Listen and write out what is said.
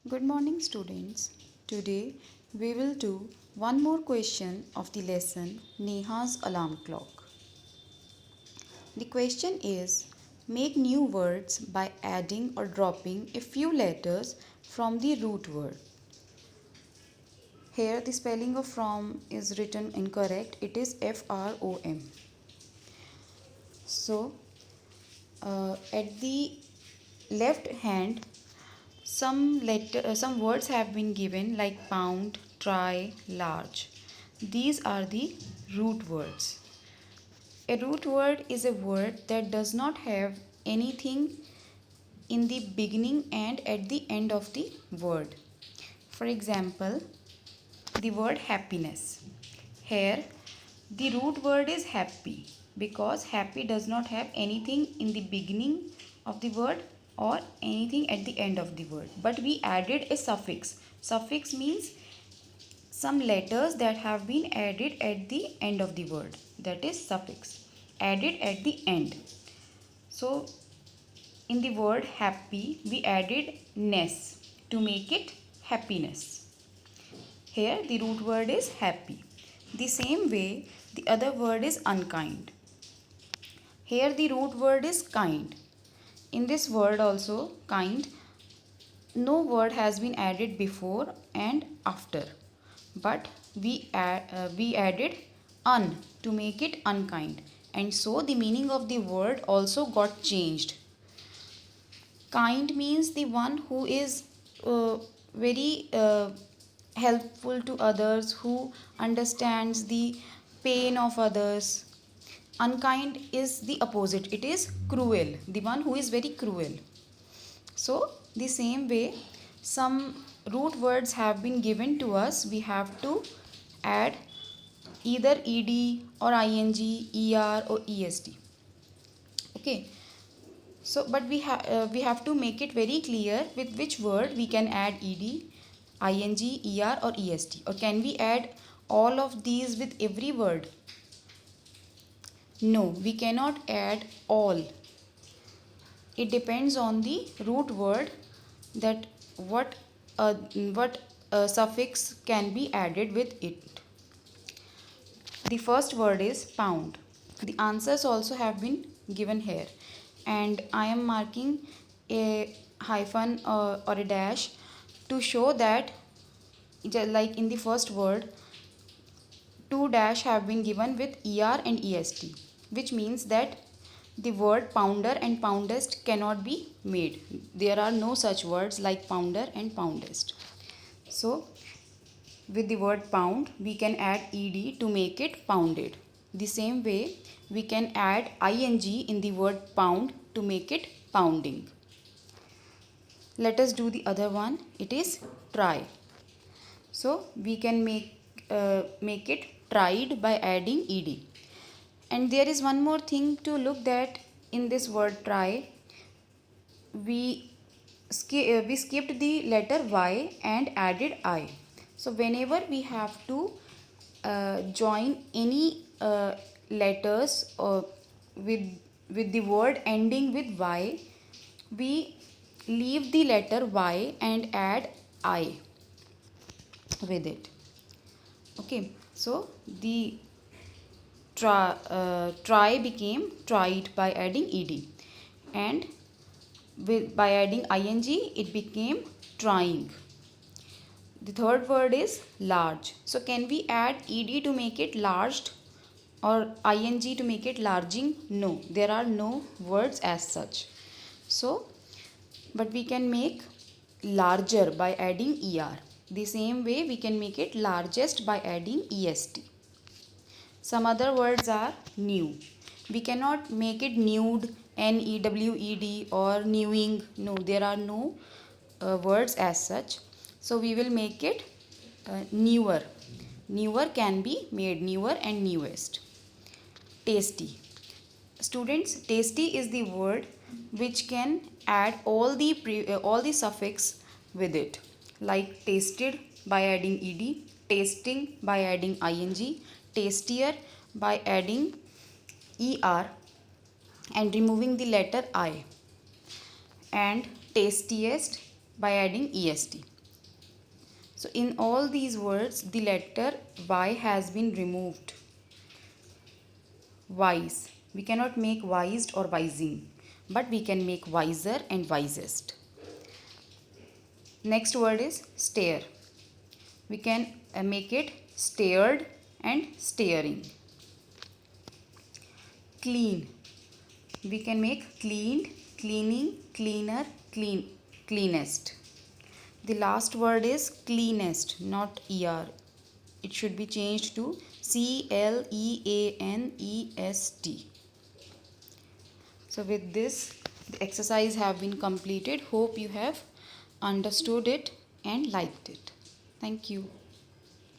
Good morning, students. Today we will do one more question of the lesson Neha's alarm clock. The question is, make new words by adding or dropping a few letters from the root word. Here the spelling of from is written incorrect. It is from. So at the left hand some words have been given like pound, try, large. These are the root words. A root word is a word that does not have anything in the beginning and at the end of the word. For example, the word happiness. Here, the root word is happy because happy does not have anything in the beginning of the word or anything at the end of the word. But we added a suffix. Suffix means some letters that have been added at the end of the word. That is suffix. Added at the end. So, in the word happy, we added ness to make it happiness. Here the root word is happy. The same way the other word is unkind. Here the root word is kind. In this word also kind, no word has been added before and after, but we added un to make it unkind, and so the meaning of the word also got changed. Kind means the one who is very helpful to others, who understands the pain of others. Unkind is the opposite, it is cruel, the one who is very cruel. So, the same way, some root words have been given to us. We have to add either ed or ing, er or est. Okay. So, but we have to make it very clear with which word we can add ed, ing, er or est. Or can we add all of these with every word? No, we cannot add all. It depends on the root word that what suffix can be added with it. The first word is pound. The answers also have been given here, and I am marking a hyphen or a dash to show that, like in the first word, two dash have been given with er and est, which means that the word pounder and poundest cannot be made. There are no such words like pounder and poundest. So, with the word pound, we can add ed to make it pounded. The same way, we can add ing in the word pound to make it pounding. Let us do the other one. It is try. So, we can make it tried by adding ed. And there is one more thing to look at in this word try. We skipped the letter y and added I. So whenever we have to join any letters with the word ending with y, we leave the letter y and add I with it. Okay, so the try became tried by adding ed, and by adding ing it became trying. The third word is large. So can we add ed to make it larged or ing to make it larging? No, there are no words as such. So, but we can make larger by adding er. The same way we can make it largest by adding est. Some other words are new. We cannot make it nude, newed, or newing. No, there are no words as such. So we will make it newer. Newer can be made newer and newest. Tasty. Students, tasty is the word which can add all the suffix with it, like tasted by adding ed, tasting by adding ing, tastier by adding er and removing the letter I, and tastiest by adding est. So in all these words, the letter Y has been removed. Wise. We cannot make wised or wising, but we can make wiser and wisest. Next word is stare. We can make it stared and staring. Clean. We can make cleaned, cleaning, cleaner, cleanest. The last word is cleanest, not er. It should be changed to CLEANEST. So with this, the exercise have been completed. Hope you have understood it and liked it. Thank you.